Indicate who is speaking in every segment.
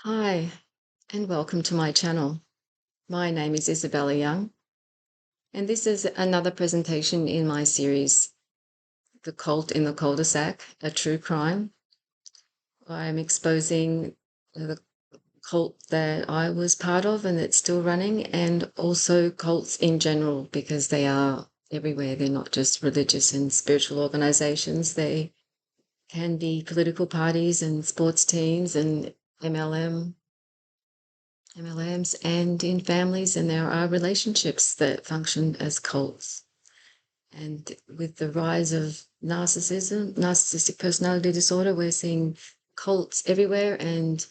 Speaker 1: Hi, and welcome to my channel. My name is Isabella Young, and this is another presentation in my series, The Cult in the Cul-de-Sac, a True Crime. I'm exposing the cult that I was part of and that's still running, and also cults in general, because they are everywhere. They're not just religious and spiritual organizations. They can be political parties and sports teams and MLM MLMs and in families, and there are relationships that function as cults. And with the rise of narcissistic personality disorder, we're seeing cults everywhere. And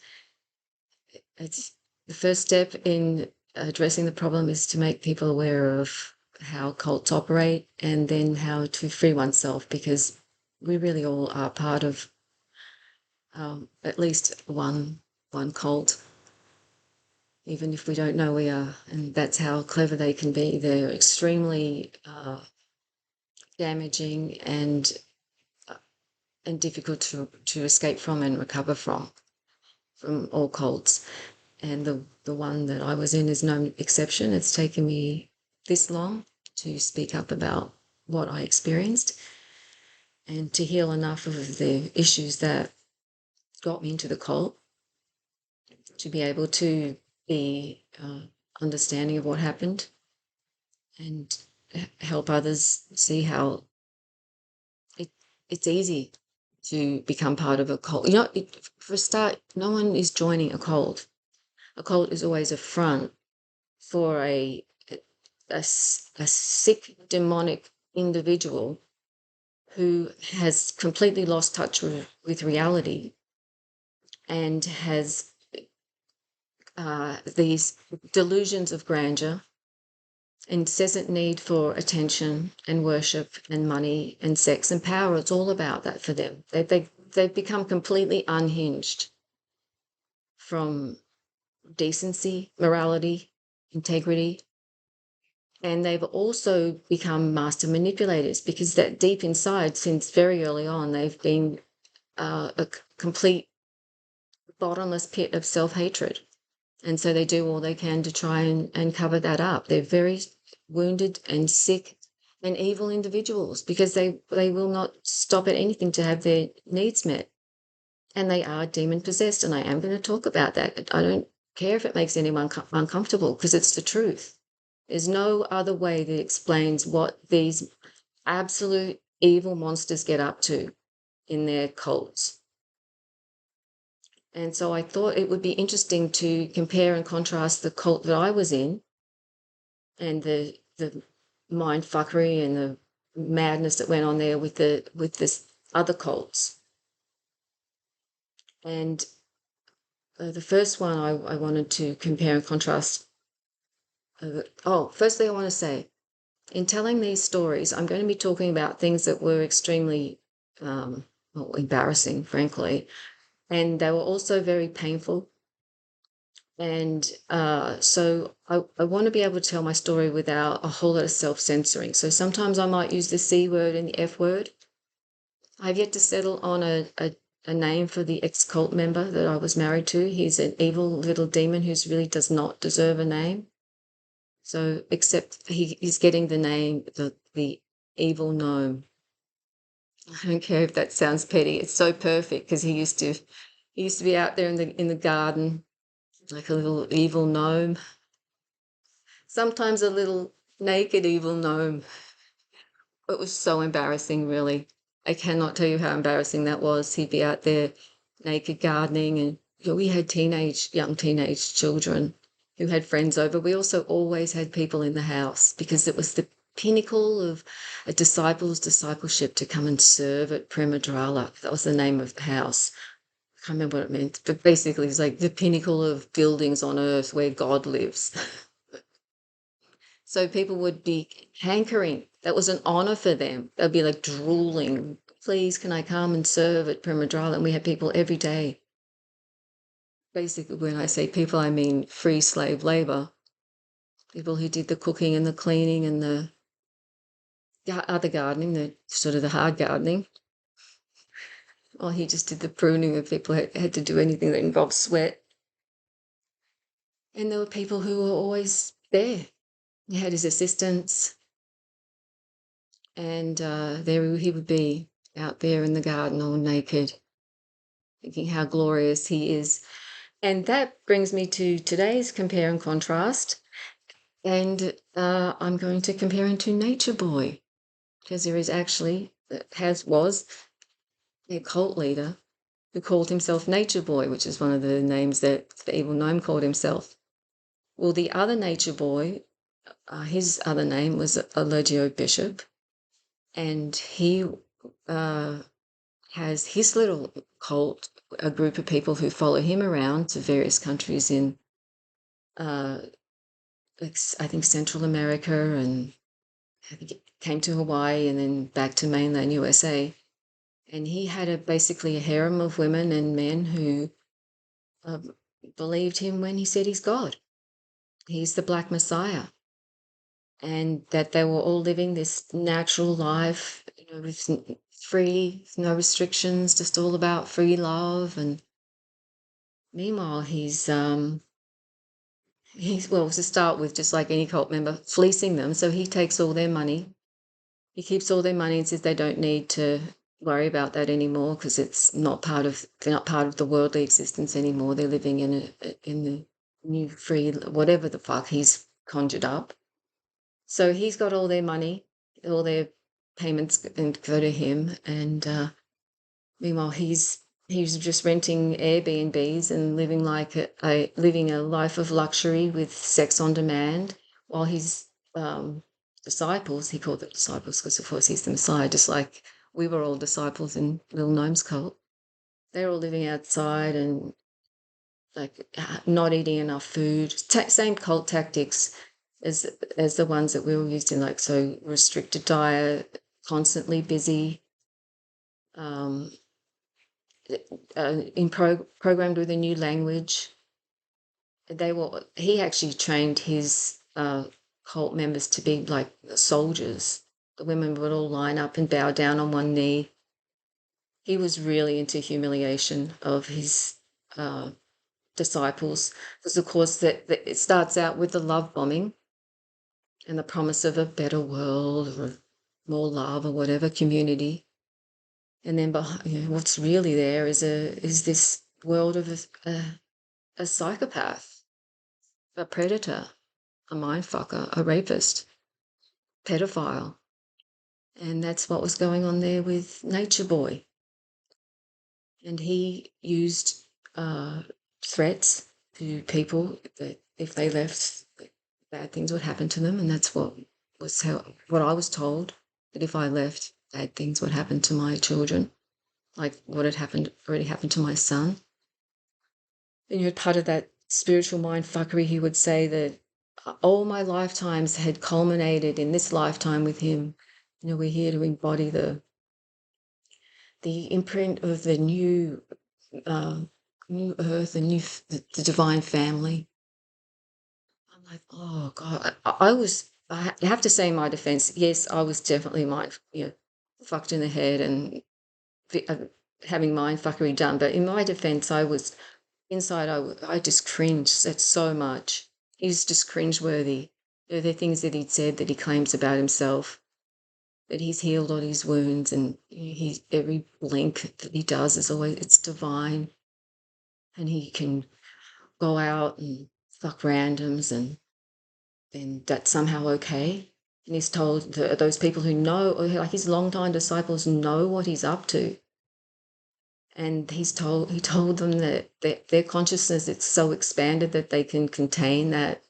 Speaker 1: it's the first step in addressing the problem is to make people aware of how cults operate and then how to free oneself, because we really all are part of at least one cult, even if we don't know we are. And that's how clever they can be. They're extremely damaging uh, and difficult to escape from and recover from all cults. And the one that I was in is no exception. It's taken me this long to speak up about what I experienced and to heal enough of the issues that got me into the cult to be able to be understanding of what happened and help others see how it, it's easy to become part of a cult. For a start, no one is joining a cult. A cult is always a front for a sick, demonic individual who has completely lost touch with reality and has these delusions of grandeur, incessant need for attention and worship and money and sex and power. It's all about that for them. They've become completely unhinged from decency, morality, integrity. And they've also become master manipulators, because that deep inside, since very early on, they've been a complete bottomless pit of self-hatred. And so they do all they can to try and cover that up. They're very wounded and sick and evil individuals, because they will not stop at anything to have their needs met. And they are demon possessed. And I am going to talk about that. I don't care if it makes anyone uncomfortable, because it's the truth. There's no other way that explains what these absolute evil monsters get up to in their cults. And so I thought it would be interesting to compare and contrast the cult that I was in and the mind fuckery and the madness that went on there with this other cults. And the first one I wanted to compare and contrast. Firstly, I want to say, in telling these stories, I'm going to be talking about things that were extremely embarrassing, frankly, and they were also very painful. And so I want to be able to tell my story without a whole lot of self-censoring. So sometimes I might use the C word and the F word. I've yet to settle on a name for the ex-cult member that I was married to. He's an evil little demon who really does not deserve a name. So, except he's getting the name, the evil gnome. I don't care if that sounds petty. It's so perfect, because he used to be out there in the garden like a little evil gnome. Sometimes a little naked evil gnome. It was so embarrassing, really. I cannot tell you how embarrassing that was. He'd be out there naked gardening, and we had young teenage children who had friends over. We also always had people in the house, because it was the pinnacle of a disciple's discipleship to come and serve at Premadrala. That was the name of the house. I can't remember what it meant, but basically it's like the pinnacle of buildings on earth where God lives. So people would be hankering. That was an honor for them. They'd be like drooling. Please, can I come and serve at Premadrala? And we had people every day. Basically, when I say people, I mean free slave labor. People who did the cooking and the cleaning and the other gardening, the sort of the hard gardening. Or he just did the pruning, of people who had to do anything that involved sweat. And there were people who were always there. He had his assistants, and there he would be out there in the garden all naked, thinking how glorious he is. And that brings me to today's compare and contrast. And I'm going to compare him to Nature Boy, because there is actually, was a cult leader who called himself Nature Boy, which is one of the names that the evil gnome called himself. Well, the other Nature Boy, his other name was Allergio Bishop, and he has his little cult, a group of people who follow him around to various countries in, uh, I think, Central America, and I think it came to Hawaii and then back to mainland USA. And he had basically a harem of women and men who uh, believed him when he said he's God. He's the Black Messiah. And that they were all living this natural life, with free, no restrictions, just all about free love. And meanwhile, he's well, to start with, just like any cult member, fleecing them. So he takes all their money. He keeps all their money and says they don't need to worry about that anymore because they're not part of the worldly existence anymore. They're living in the new free, whatever the fuck he's conjured up. So he's got all their money, all their payments and go to him. And meanwhile, he's just renting Airbnbs and living like living a life of luxury with sex on demand, while his disciples, he called them disciples because of course he's the Messiah, just like we were all disciples in Little Gnome's cult. They're all living outside and like not eating enough food. Same cult tactics as the ones that we were used in, like so restricted diet, constantly busy, um, programmed with a new language. He actually trained his cult members to be like soldiers. The women would all line up and bow down on one knee. He was really into humiliation of his disciples, because of course that it starts out with the love bombing and the promise of a better world or more love or whatever community. And then what's really there is this world of a psychopath, a predator, a mindfucker, a rapist, pedophile. And that's what was going on there with Nature Boy. And he used threats to people that if they left, bad things would happen to them. And that's what I was told, that if I left, bad things would happen to my children, like what had already happened to my son. And part of that spiritual mind fuckery, he would say that all my lifetimes had culminated in this lifetime with him. We're here to embody the imprint of the uh, new earth, the divine family. I'm like, oh God, I have to say in my defense, yes, I was definitely fucked in the head and uh, having mind fuckery done. But in my defense, I was inside, I just cringed at so much. He's just cringeworthy. The things that he'd said that he claims about himself, that he's healed all his wounds, and every blink that he does is always, it's divine. And he can go out and fuck randoms, and then that's somehow okay. And he's told those people who know, like his longtime disciples, know what he's up to. And he told them that their consciousness is so expanded that they can contain that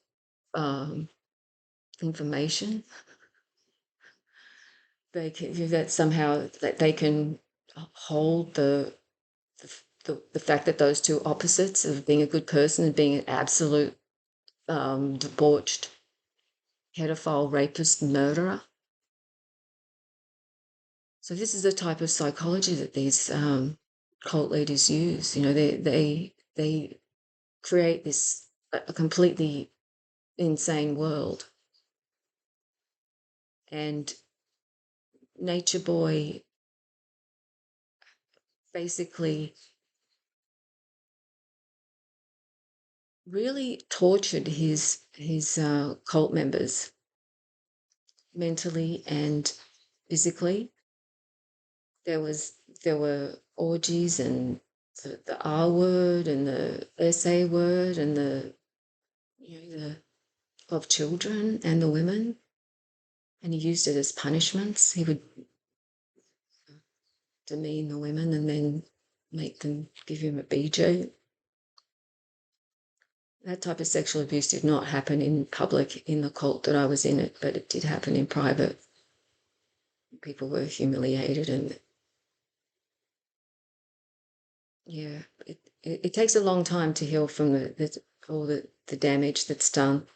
Speaker 1: information. That somehow that they can hold the fact that those two opposites of being a good person and being an absolute debauched pedophile, rapist, murderer. So this is the type of psychology that these cult leaders use. They create this a completely insane world. And Nature Boy basically really tortured his cult members mentally and physically. There was there were orgies and the R word and the SA word and the of children and the women, and he used it as punishments. He would demean the women and then make them give him a BJ. That type of sexual abuse did not happen in public in the cult that I was in it, but it did happen in private. People were humiliated, and yeah, it takes a long time to heal from all the damage that's done.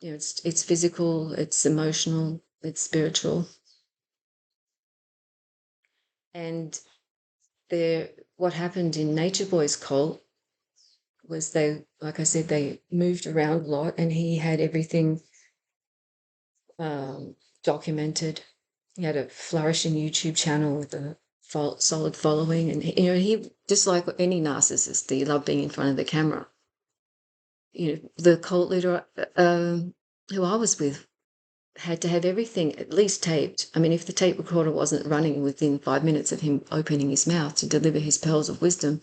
Speaker 1: It's physical, it's emotional, it's spiritual, and what happened in Nature Boy's cult was like I said, they moved around a lot, and he had everything documented. He had a flourishing YouTube channel with a solid following, and he just like any narcissist, he loved being in front of the camera. The cult leader who I was with had to have everything at least taped. I mean, if the tape recorder wasn't running within 5 minutes of him opening his mouth to deliver his pearls of wisdom,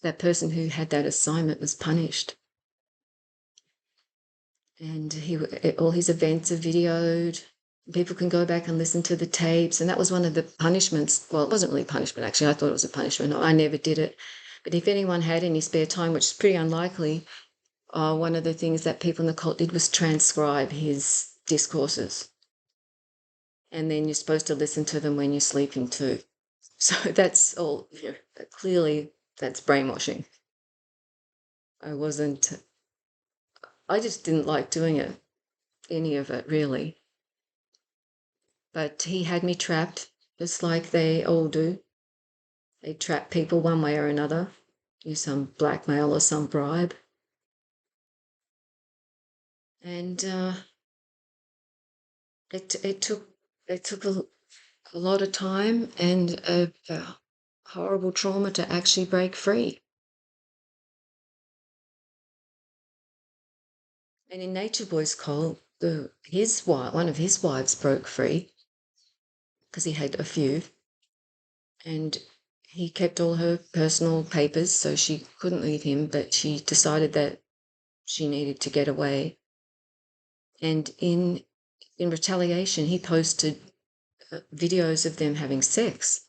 Speaker 1: that person who had that assignment was punished. And all his events are videoed. People can go back and listen to the tapes. And that was one of the punishments. Well, it wasn't really punishment, actually. I thought it was a punishment. I never did it. But if anyone had any spare time, which is pretty unlikely, one of the things that people in the cult did was transcribe his discourses. And then you're supposed to listen to them when you're sleeping too. So that's all, clearly that's brainwashing. I just didn't like doing it, any of it really. But he had me trapped, just like they all do. They trap people one way or another, use some blackmail or some bribe. And it took a lot of time and a horrible trauma to actually break free. And in Nature Boy's cult, one of his wives broke free because he had a few, and he kept all her personal papers, so she couldn't leave him. But she decided that she needed to get away, and in retaliation, he posted videos of them having sex,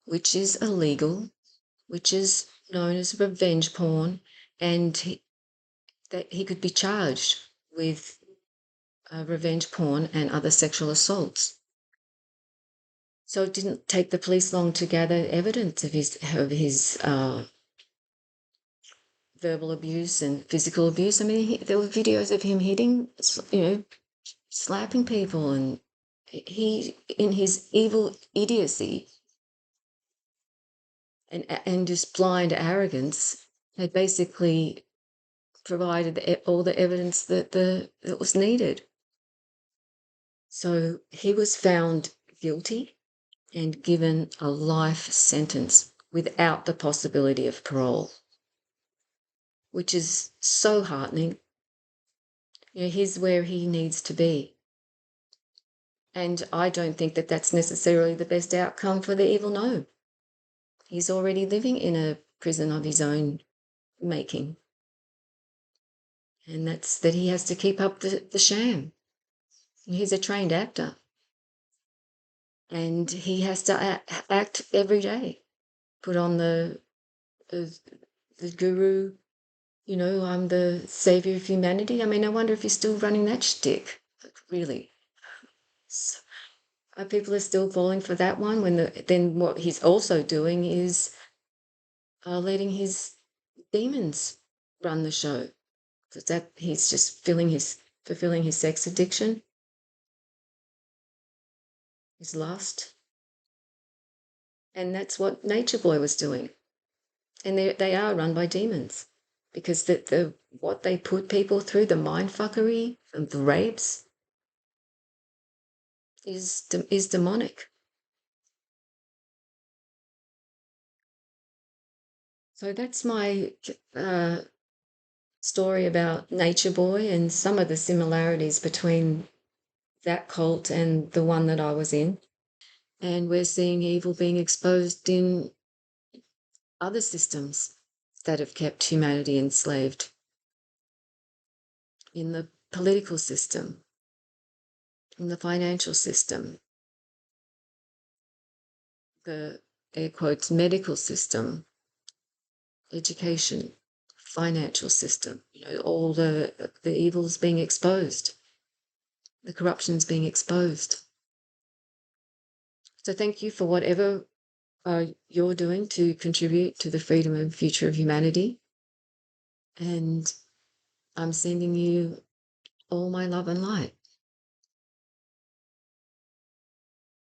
Speaker 1: which is illegal, which is known as revenge porn, and that he could be charged with revenge porn and other sexual assaults. So it didn't take the police long to gather evidence of his verbal abuse and physical abuse. I mean, there were videos of him hitting, slapping people, and he, in his evil idiocy and just blind arrogance, had basically provided all the evidence that was needed. So he was found guilty and given a life sentence without the possibility of parole, which is so heartening. He's where he needs to be. And I don't think that that's necessarily the best outcome for the evil gnome. He's already living in a prison of his own making. And that's that he has to keep up the sham. He's a trained actor. And he has to act every day, put on the guru, I'm the savior of humanity. I mean, I wonder if he's still running that shtick. Like, really. So, people are still falling for that one then what he's also doing is letting his demons run the show. Because that he's just fulfilling his sex addiction, his lust. And that's what Nature Boy was doing. And they are run by demons. Because what they put people through, the mindfuckery and the rapes, is demonic. So that's my story about Nature Boy and some of the similarities between that cult and the one that I was in. And we're seeing evil being exposed in other systems that have kept humanity enslaved, in the political system, in the financial system, the air quotes medical system, education, financial system, all the evils being exposed, the corruption's being exposed. So thank you for whatever you're doing to contribute to the freedom and future of humanity. And I'm sending you all my love and light.